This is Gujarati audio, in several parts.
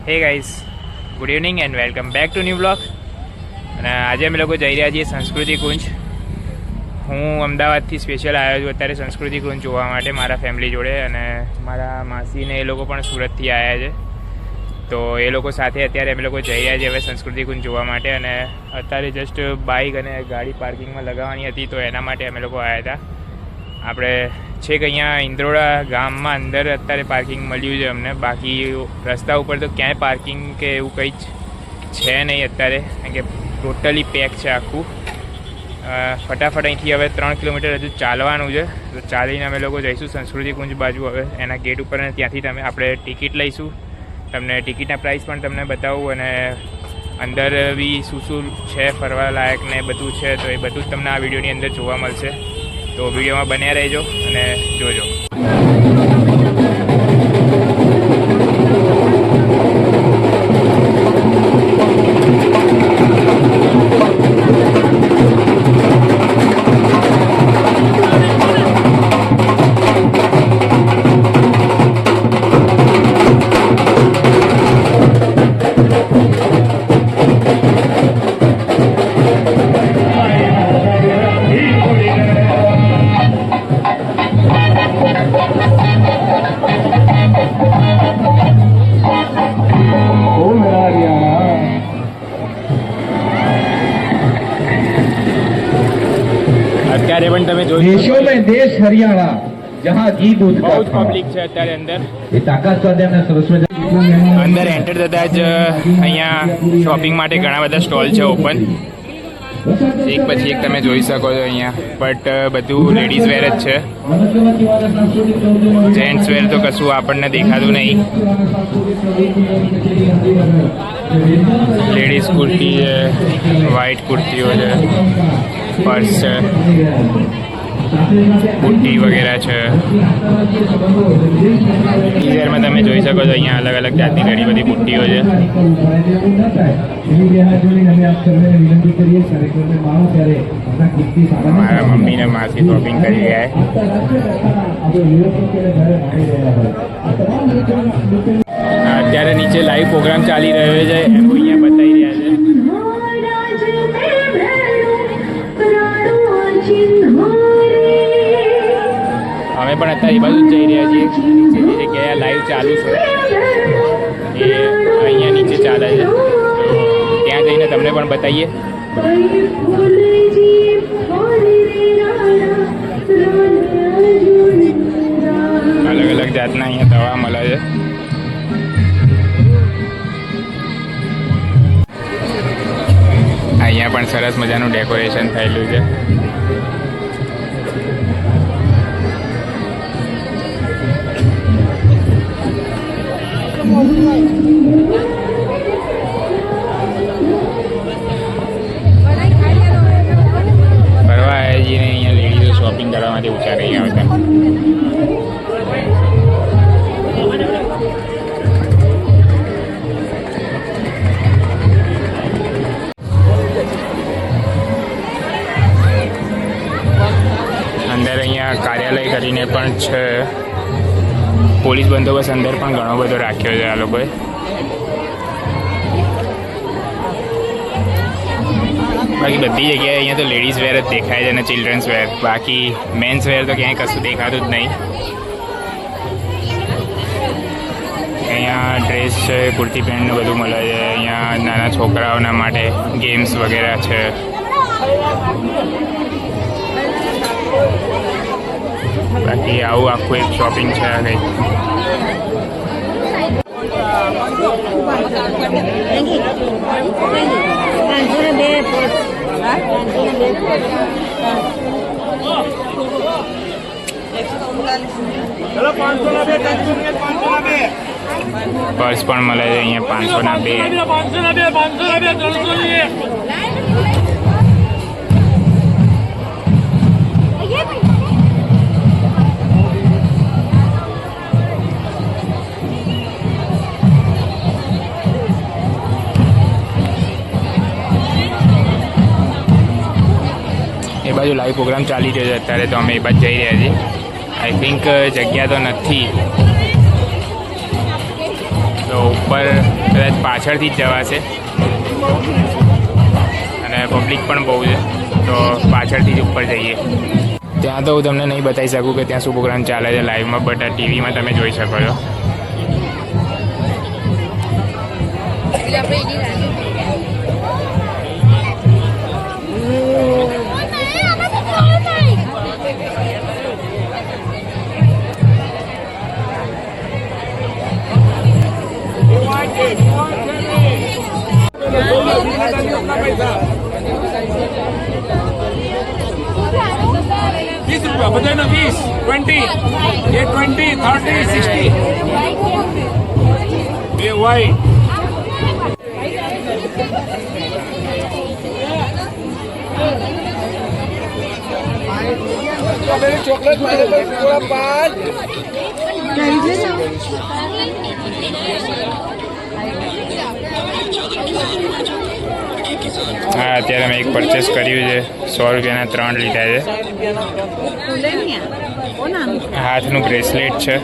Hey guys, good evening and welcome back to new blog. અને આજે અમે લોકો જઈ રહ્યા છીએ સંસ્કૃતિ કુંજ. હું અમદાવાદથી સ્પેશિયલ આવ્યો છું અત્યારે સંસ્કૃતિ કુંજ જોવા માટે મારા ફેમિલી જોડે, અને મારા માસીને એ લોકો પણ સુરતથી આવ્યા છે. તો એ લોકો સાથે અત્યારે અમે લોકો જઈ રહ્યા છીએ હવે સંસ્કૃતિ કુંજ જોવા માટે. અને અત્યારે જસ્ટ બાઇક અને ગાડી પાર્કિંગમાં લગાવવાની હતી, તો એના માટે અમે લોકો આવ્યા હતા. આપણે છેક અહીંયા ઇન્દ્રોડા ગામમાં અંદર અત્યારે પાર્કિંગ મળ્યું છે અમને. બાકી રસ્તા ઉપર તો ક્યાંય પાર્કિંગ કે એવું કંઈ જ છે નહીં અત્યારે, કારણ કે ટોટલી પેક છે આખું. ફટાફટ અહીંથી હવે 3 કિલોમીટર હજુ ચાલવાનું છે, તો ચાલીને અમે લોકો જઈશું સંસ્કૃતિ કુંજ બાજુ. હવે એના ગેટ ઉપર અને ત્યાંથી આપણે ટિકિટ લઈશું. તમને ટિકિટના પ્રાઇસ પણ તમને બતાવું, અને અંદર બી શું શું છે ફરવા લાયક ને બધું છે, તો એ બધું જ તમને આ વિડીયોની અંદર જોવા મળશે. તો વિડીયોમાં બન્યા રહેજો અને જોજો. અત્યારે પણ તમે જોઈ શકો છો દેશ હરિયાણા જહાં ઘી દૂધ બહુ જ પબ્લિક છે અત્યારે અંદર. એ તાકાત સાથે આપણે સરસ અંદર એન્ટર થતા જ અહીંયા શોપિંગ માટે ઘણા બધા સ્ટોલ છે ઓપન, એક પછી એક તમે જોઈ શકો છો અહીંયા. બટ બધું લેડીઝ વેર જ છે, જેન્ટ્સ વેર તો કશું આપણને દેખાતું નહીં. લેડીઝ કુર્તી છે, વ્હાઈટ કુર્તીઓ છે, પર્સ છે, બુટ્ટી વગેરે છે. ટીઝરમાં તમે જોઈ શકો છો અહીંયા અલગ અલગ જાતની ઘણી બધી બુટ્ટીઓ છે. મારા મમ્મી ને માસી શોપિંગ કરી ગયા. અત્યારે નીચે લાઈવ પ્રોગ્રામ ચાલી રહ્યો છે, એમ અહીંયા બતાવી રહ્યા છે. અમે પણ અત્યારે એ બાજુ જઈ રહ્યા છીએ. નીચે જે જગ્યાએ લાઈવ ચાલુ છે એ અહીંયા નીચે ચાલે છે, તો ત્યાં જઈને તમને પણ બતાવીએ. અલગ અલગ જાતના અહીંયા દવા મળે છે. અહીંયા પણ સરસ મજાનું ડેકોરેશન થયેલું છે. ફરવા આવ્યા છીએ ને અહીંયા લેડીઝો શોપિંગ કરવા માટે ઊંચા નહીં આવતા. અંદર અહીંયા કાર્યાલય કરીને પણ છે. પોલીસ બંદોબસ્ત અંદર પણ ઘણો બધો રાખ્યો છે આ લોકોએ. બાકી બધી જગ્યાએ અહીંયા તો લેડીઝ વેર જ દેખાય છે અને ચિલ્ડ્રન્સ વેર. બાકી મેન્સ વેર તો ક્યાંય કશું દેખાતું જ નહીં. અહીંયા ડ્રેસ છે, કુર્તી પેન્ટ ને બધું મળે છે. અહીંયા નાના છોકરાઓના માટે ગેમ્સ વગેરે છે. બાકી આવું આખું એક શોપિંગ છે આ કંઈક. પર્સ પણ મળે છે અહીંયા 500 ના 2. એ બાજુ લાઈવ પ્રોગ્રામ ચાલી રહ્યો છે અત્યારે, તો અમે એ બાજુ જઈ રહ્યા છીએ. આઈ થિંક જગ્યા તો નથી, તો ઉપર કદાચ પાછળથી જ જવાશે અને પબ્લિક પણ બહુ છે, તો પાછળથી જ ઉપર જઈએ. ત્યાં તો હું તમને નહીં બતાવી શકું કે ત્યાં શું પ્રોગ્રામ ચાલે છે લાઈવમાં, બટ આ ટીવીમાં તમે જોઈ શકો છો. ₹20 બધાનો 20 20 ये 20 30 60 ये वाइट चॉकलेट मेरे को थोड़ा 5 હા અત્યારે મેં એક પરચેસ કર્યું છે, 100 રૂપિયાના 3 લીધા છે. હાથનું બ્રેસલેટ છે.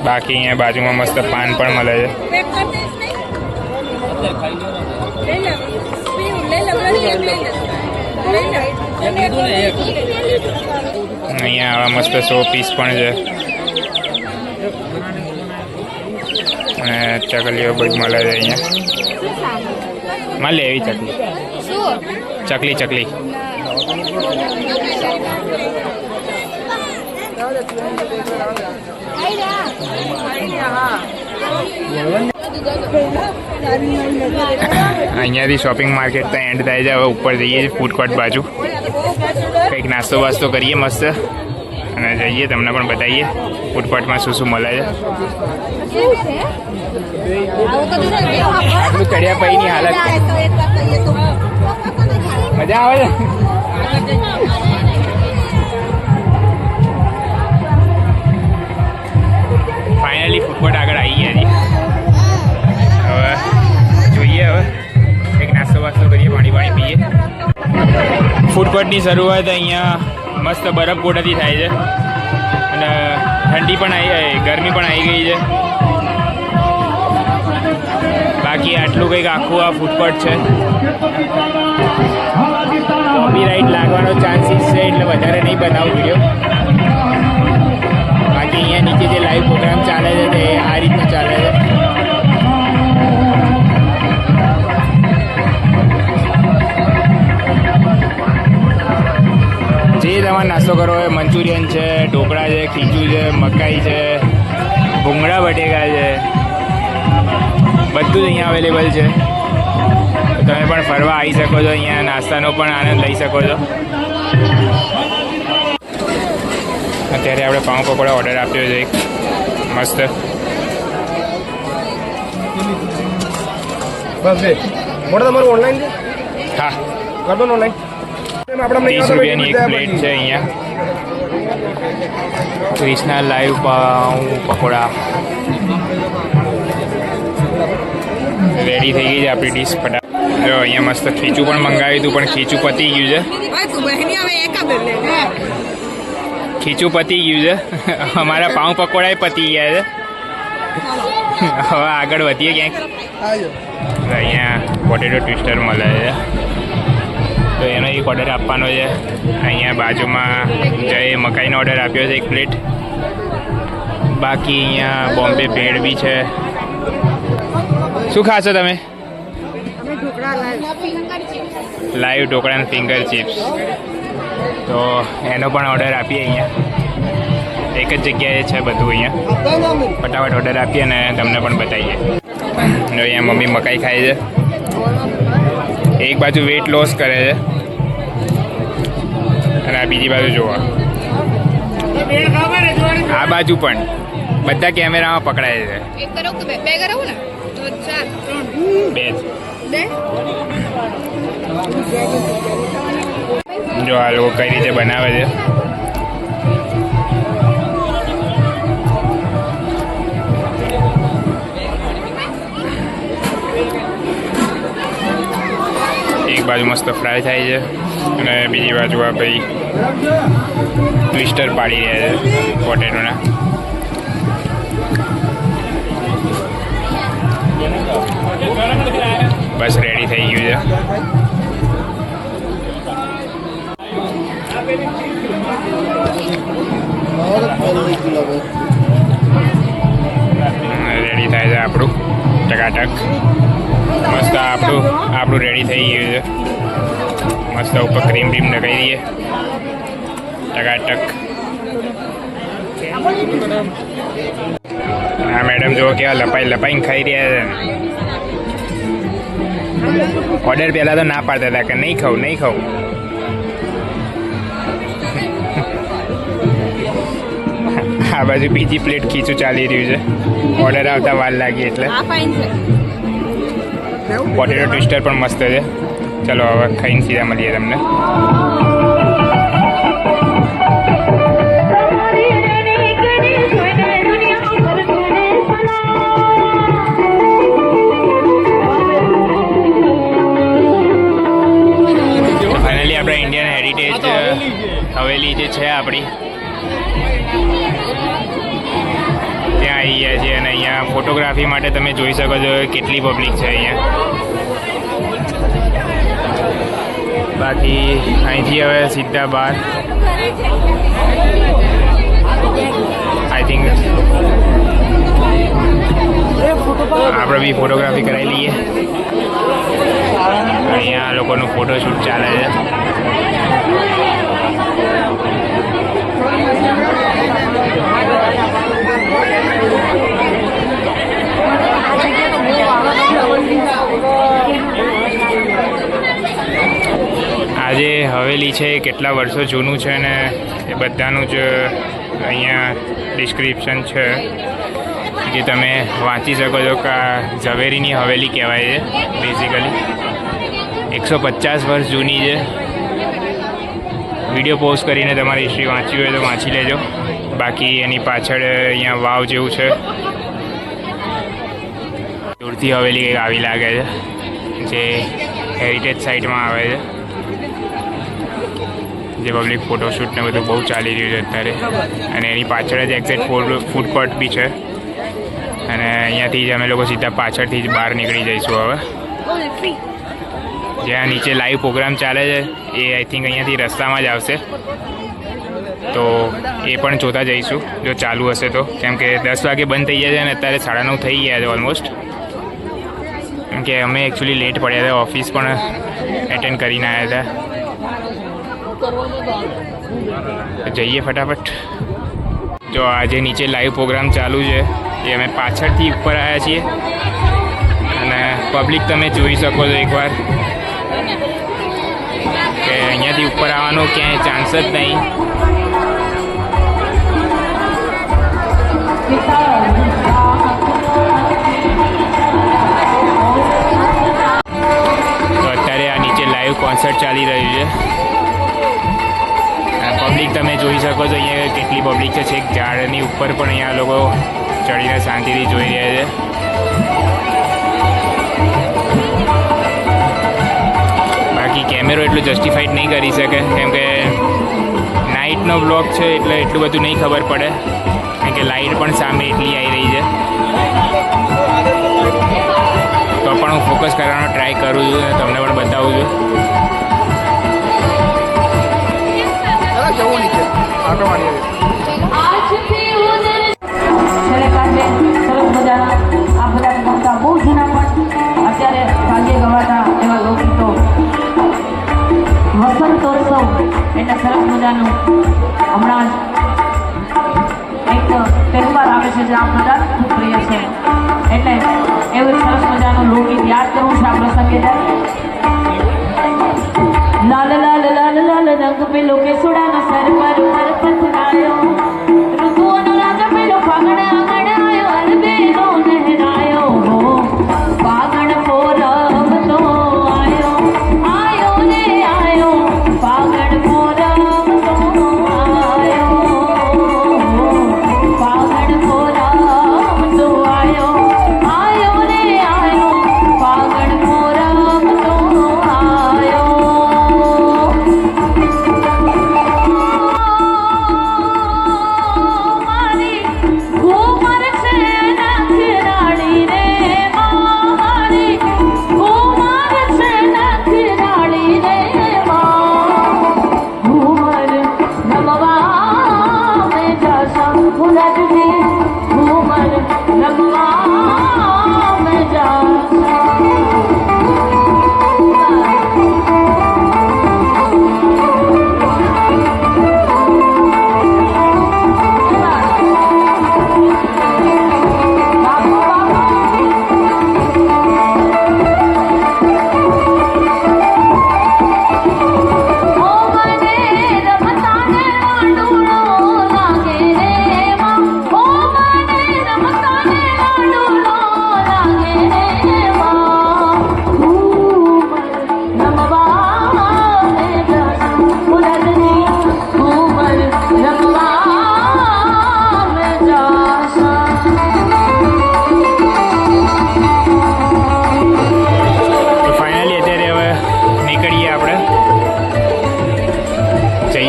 બાકી અહીંયા બાજુમાં મસ્ત પાન પણ મળે છે. અહીંયા આવા મસ્ત શો પીસ પણ છે અને ચકલીઓ બધી મળે છે અહીંયા. માં લેવી ચકલી ચકલી. અહીંયાથી શોપિંગ માર્કેટ તો એન્ડ થાય છે. હવે ઉપર જઈએ છીએ ફૂડ કોર્ટ બાજુ, કંઈક નાસ્તો વાસ્તો કરીએ મસ્ત અને જઈએ, તમને પણ બતાવીએ ફૂડ કોર્ટમાં શું શું મળે છે. આટલું ચડ્યા પૈની હાલત મજા આવે છે. ફાઇનલી ફૂડ કોર્ટ આગળ આવી ગયા છીએ. હવે જોઈએ, હવે એક નાસ્તો વાસ્તો કરીએ, પાણી પીએ. ફૂડ કોર્ટની શરૂઆત અહીંયા મસ્ત બરફ ગોટાથી થાય છે અને ઠંડી પણ ગરમી પણ આવી ગઈ છે. બાકી આટલું કંઈક આખું આ ફૂડ કોર્ટ છે. કોપીરાઇટ લાગવાનો ચાન્સીસ છે એટલે વધારે નહીં બનાવું વિડીયો. બાકી અહીંયા નીચે જે લાઈવ પ્રોગ્રામ ચાલે છે તે આ રીતનું ચાલે છે. જે તમારે નાસ્તો કરવો હોય, મંચુરિયન છે, ઢોકળા છે, ખીચું છે, મકાઈ છે, ભૂંગળા બટેકા છે, બધું જ અહીંયા અવેલેબલ છે. તમે પણ ફરવા આવી શકો છો, અહીંયા નાસ્તાનો પણ આનંદ લઈ શકો છો. અત્યારે આપણે પાઉં પકોડા ઓર્ડર આપ્યો છે એક મસ્ત. બસ મોટા તમારું ઓનલાઈન છે? હા, કર દો ઓનલાઈન. 30 રૂપિયાની એક પ્લેટ છે અહીંયા. ક્રિષ્ના લાઈવ પાઉં પકોડા રેડી થઈ ગઈ છે આપણી ડીશ. ફટાફટ જો અહીંયા મસ્ત ખીચું પણ મંગાવ્યું હતું, પણ ખીચું પતી ગયું છે. ખીચું પતી ગયું છે. અમારા પાઉં પકોડા પતી ગયા છે. હવે આગળ વધીએ ક્યાંક. અહીંયા પોટેટો ટ્વિસ્ટર મળે છે, તો એનો એક ઓર્ડર આપવાનો છે. અહીંયા બાજુમાં જય મકાઈનો ઓર્ડર આપ્યો છે એક પ્લેટ. બાકી અહીંયા બોમ્બે ભેળ બી છે. શું ખાશો તમે? લાઈવ ઢોકળા અને ફિંગર ચિપ્સ. તો એનો પણ ઓર્ડર આપીએ. અહીંયા એક જ જગ્યાએ છે બધું. અહીંયા ફટાફટ ઓર્ડર આપીએ અને તમને પણ બતાવીએ. અહીંયા મમ્મી મકાઈ ખાય છે. એક બાજુ વેટ લોસ કરે છે અને આ બીજી બાજુ જોવા, આ બાજુ પણ બધા કેમેરામાં પકડાય છે. બે જો આ લોકો કઈ રીતે બનાવે છે. એક બાજુ મસ્ત ફ્રાય થાય છે અને બીજી બાજુ આ ભાઈ ટ્વિસ્ટર પાડી રહ્યા છે પોટેટોના. બસ રેડી થઈ ગયું છે. રેડી થાય છે આપણું ટકાટક. મસ્ત આપણું રેડી થઈ ગયું છે. મસ્ત ઉપર ક્રીમ બ્રીમ લગાવી દઈએ ટકાટક. હા મેડમ જો કેવા લપાઈને ખાઈ રહ્યા છે. ઓર્ડર પહેલાં તો ના પાડતા હતા કે નહીં ખાવું. આ બાજુ બીજી પ્લેટ ખીચું ચાલી રહ્યું છે. ઓર્ડર આવતા વાર લાગી એટલે. પોટેટો ટ્વિસ્ટર પણ મસ્ત છે. ચલો હવે ખાઈને સીધા મળીએ તમને. ફાઇનલી આપણે ઇન્ડિયન હેરિટેજ હવેલી જે છે આપણી ત્યાં આવી ગયા છીએ. અને અહીંયા ફોટોગ્રાફી માટે તમે જોઈ શકો છો કેટલી પબ્લિક છે અહીંયા. બાકી અહીંથી હવે સીધા બહાર આઈ થિંક આપણે બી ફોટોગ્રાફી કરાવી લઈએ. અહીંયા લોકોનું ફોટોશૂટ ચાલે છે. આજે હવેલી છે એ કેટલા વર્ષો જૂનું છે ને એ બધાનું જ અહીંયા ડિસ્ક્રિપ્શન છે જે તમે વાંચી શકો છો કે આ ઝવેરીની હવેલી કહેવાય છે. બેઝિકલી 150 વર્ષ જૂની છે. વિડીયો પોસ્ટ કરીને તમારી હિસ્ટ્રી વાંચવી હોય તો વાંચી લેજો. બાકી એની પાછળ અહીંયા વાવ જેવું છે. દૂરથી હવેલી કંઈક આવી લાગે છે જે હેરિટેજ સાઇટમાં આવે છે. જે પબ્લિક ફોટોશૂટ ને બધું બહુ ચાલી રહ્યું છે અત્યારે. અને એની પાછળ જ એક્ઝેક્ટ ફૂડ કોર્ટ બી છે. અને અહીંયાથી જ અમે લોકો સીધા પાછળથી જ બહાર નીકળી જઈશું હવે. જ્યાં નીચે લાઈવ પ્રોગ્રામ ચાલે છે એ આઈ થિંક અહીંયાથી રસ્તામાં જ આવશે. તો એ પણ જોતા જઈશું જો ચાલુ હશે તો. કેમ કે 10 વાગે બંધ થઈ જાય છે અને અત્યારે 9:30 થઈ ગયા છે ઓલમોસ્ટ. કેમ કે અમે એકચ્યુઅલી લેટ પડ્યા હતા. ઓફિસ પણ એટેન્ડ કરીને આવ્યા હતા. જઈએ ફટાફટ. જો આજે નીચે લાઈવ પ્રોગ્રામ ચાલુ છે એ અમે પાછળથી ઉપર આવ્યા છીએ. અને પબ્લિક તમે જોઈ શકો છો એકવાર કે અહીંયાથી ઉપર આવવાનો ક્યાંય ચાન્સ જ નહીં. તો અત્યારે આ નીચે લાઈવ કોન્સર્ટ ચાલી રહ્યું છે. પબ્લિક તમે જોઈ શકો છો અહીંયા કેટલી પબ્લિક છે. છેક ઝાડની ઉપર પણ અહીંયા લોકો ચડીને શાંતિથી જોઈ રહ્યા છે. બાકી કેમેરો એટલું જસ્ટિફાઈડ નહીં કરી શકે કેમ કે નાઇટનો બ્લોગ છે એટલે એટલું બધું નહીં ખબર પડે. કારણ કે લાઇટ પણ સામે એટલી આવી રહી છે. તો પણ હું ફોકસ કરવાનો ટ્રાય કરું છું અને તમને પણ બતાવું છું. બહુ જૂના પણ અત્યારે ભાગ્ય ગવાતા એવા લોકગીતો વસંતોત્સવ એટલે સરસ મજાનું હમણાં એક તહેવાર આવે છે જે આપ બધા ખૂબ પ્રિય છે. એટલે એવું સરસ મજાનું લોકગીત યાદ કરવું છે આ પ્રસંગે. લાલ લાલ લાલ લાલ રંગ પેલો કેસુડાનો સર પર પથરાયો. ઋતુઓનો રાજા પેલો ફાગણ આંગણ આવ્યો. અરબેનો લહેરાયો હો ફાગણ પોરબ તો આયો આયો ને આયો. ફાગણ પોરબ તો આયો ફાગણ પોરબ તો આયો આયો ને આયો. ફાગણ પોરબ તો આયો.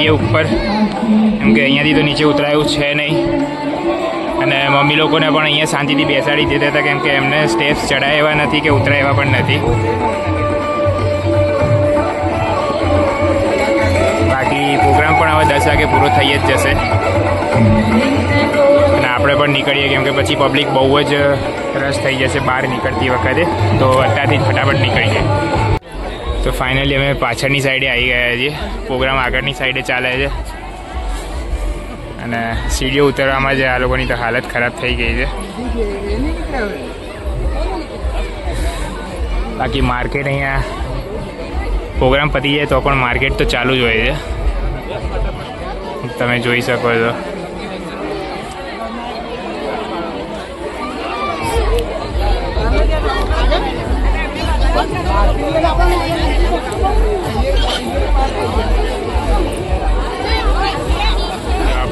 જઈએ ઉપર, કેમ કે અહીંયાથી તો નીચે ઉતરાયું છે નહીં. અને મમ્મી લોકોને પણ અહીંયા શાંતિથી બેસાડી દીધા હતા, કેમ કે એમને સ્ટેપ્સ ચડાય એવા નથી કે ઉતરાય એવા પણ નથી. બાકી પ્રોગ્રામ પણ હવે 10 વાગે પૂરો થઈ જ જશે અને આપણે પણ નીકળીએ, કેમ કે પછી પબ્લિક બહુ જ રશ થઈ જશે બહાર નીકળતી વખતે, તો અત્યારથી જ ફટાફટ નીકળી જાય. તો ફાઇનલી અમે પાછળની સાઈડે આવી ગયા છીએ. પ્રોગ્રામ આગળની સાઈડે ચાલે છે અને સીડીઓ ઉતરવામાં જ આ લોકોની તો હાલત ખરાબ થઈ ગઈ છે. બાકી માર્કેટ અહીંયા પ્રોગ્રામ પતી જાય તો પણ માર્કેટ તો ચાલુ જ હોય છે, તમે જોઈ શકો છો.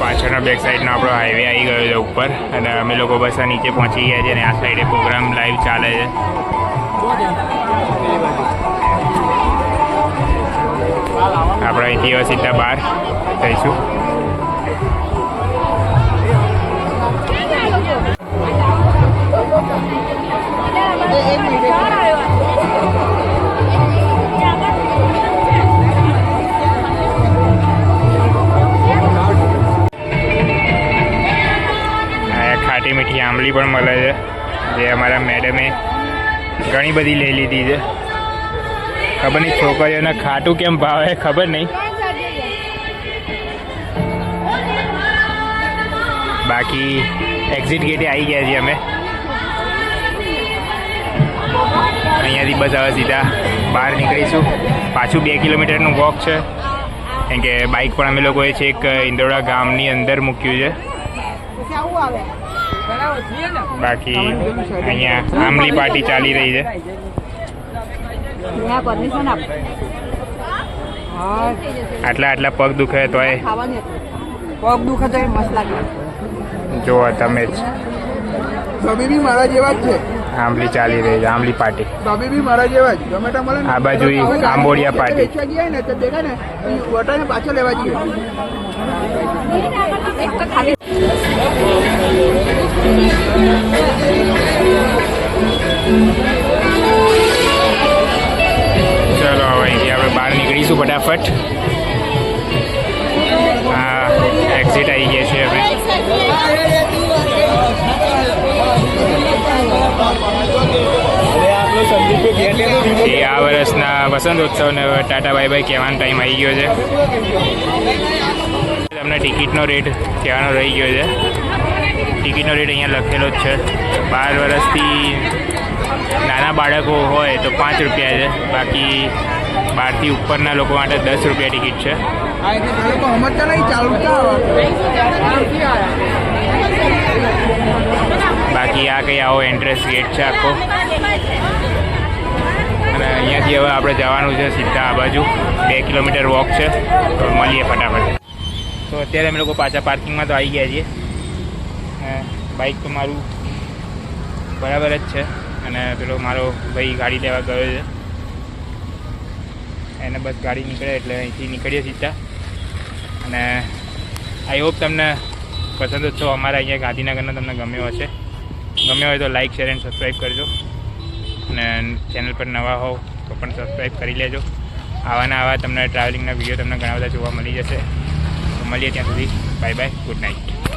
પાછળનો બેક સાઈડનો આપણો હાઈવે આવી ગયો છે ઉપર, અને અમે લોકો બસ આ નીચે પહોંચી ગયા છે અને આ સાઈડે પ્રોગ્રામ લાઈવ ચાલે છે. આપણે અહીંથી હવે સીધા બહાર જઈશું. ખાટી મીઠી આંબલી પણ મળે છે, જે અમારા મેડમે ઘણી બધી લઈ લીધી છે. ખબર નહીં છોકરીઓને ખાટું કેમ ભાવે, ખબર નહીં. બાકી એક્ઝિટ ગેટે આવી ગયા છીએ અમે. અહીંયાથી બસ હવે સીધા બહાર નીકળીશું. પાછું 2 કિલોમીટરનું વોક છે, કેમ કે બાઇક પણ અમે લોકોએ છેક ઇન્દોરા ગામની અંદર મૂક્યું છે. બાકી અહીંયા આંબલી પાર્ટી ચાલી રહી છે. આટલા પગ દુખે તોય પગ દુખે તો મસ્ત લાગે. જુઓ તમે જ, ભાભી બી મારા જેવા જ છે. આંબલી ચાલી રહી છે, આંબલી પાર્ટી. ભાભી બી મારા જેવા જ ટમેટા મળે ને આ બાજુ આંબોડિયા પાર્ટી. વેચવા ગયા ને તો દેખા ને વટાને પાછો લેવા જઈએ. ચલો હવે અહીંથી આપણે બહાર નીકળીશું ફટાફટ. હા, એક્ઝિટ આવી ગયા છે હવે. એ આ વર્ષના વસંતોત્સવને ટાટા બાય બાય કહેવાનો ટાઈમ આવી ગયો છે. તમને ટિકિટનો રેટ કહેવાનો રહી ગયો છે. ટિકિટનો રેટ અહીંયા લખેલો જ છે. 12 વર્ષથી નાના બાળકો હોય તો 5 રૂપિયા છે. બાકી 12થી ઉપરના લોકો માટે 10 રૂપિયા ટિકિટ છે. બાકી આ કંઈ આવો એન્ટ્રન્સ ગેટ છે આખો. અને અહીંયાથી હવે આપણે જવાનું છે સીધા આ બાજુ. 2 કિલોમીટર વોક છે, તો મળીએ ફટાફટ. તો અત્યારે અમે લોકો પાછા પાર્કિંગમાં તો આવી ગયા છીએ. બાઇક તો મારું બરાબર જ છે, અને પેલો મારો ભાઈ ગાડી લેવા ગયો છે. એને બસ ગાડી નીકળે એટલે અહીંથી નીકળીએ સીધા. અને આઈ હોપ તમને વસંતોત્સવ અમારા અહીંયા ગાંધીનગરનો તમને ગમ્યો હશે. ગમ્યો હોય તો લાઇક, શેર એન્ડ સબસ્ક્રાઈબ કરજો. અને ચેનલ પર નવા હોવ તો પણ સબસ્ક્રાઈબ કરી લેજો. આવા તમને ટ્રાવેલિંગના વિડીયો તમને ઘણા બધા જોવા મળી જશે. તો મળીએ ત્યાં સુધી. Bye bye, good night.